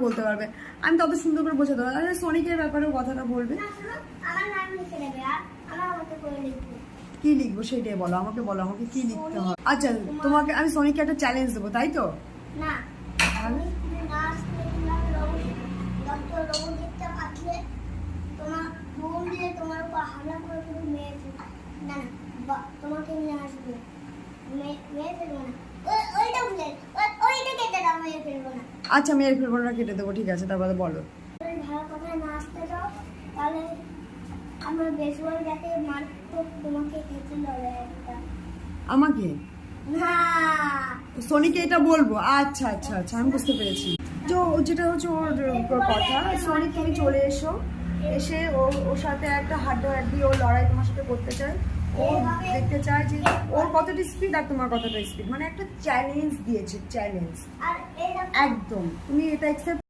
বলতে পারবে, আমি তত সুন্দর করে বোঝাতে পারবো। আচ্ছা সনিকের ব্যাপারেও কথাটা বলবে। কি লিখবো সেটাই বলো, আমাকে বলো আমাকে কি লিখতে হবে। আচ্ছা তোমাকে আমি সনিকে একটা চ্যালেঞ্জ দেবো, তাই তো? না তোমার উপর হামলা করে মেয়ে না না তোমাকে নিয়ে আসবে মেয়ে ফেলবো না, ওইটা ভুলে ওইটা কেটে দাও, মেয়ে ফেলবো না। আচ্ছা মেয়ের ফেলবো না, কেটে দেবো, ঠিক আছে। তারপরে বলো। ভালো কথা না আসতে দাও, তাহলে আমরা বেসবল ব্যাটে মারতো, তোমাকে খেতে হবে একটা। আমাকে? না সনিকে এটা বলবো? আচ্ছা আচ্ছা আচ্ছা আমি বুঝতে পেরেছি। তো যেটা হচ্ছে ওর কথা, সনি তুমি চলে এসো, এসে ওর সাথে একটা হাড্ডাহাড্ডি ওর লড়াই তোমার সাথে করতে চায়। ও দেখতে চায় যে ওর কতটা স্পিড আর তোমার কতটা স্পিড, মানে একটা চ্যালেঞ্জ দিয়েছে, চ্যালেঞ্জ। আর একদম তুমি এটা অ্যাকসেপ্ট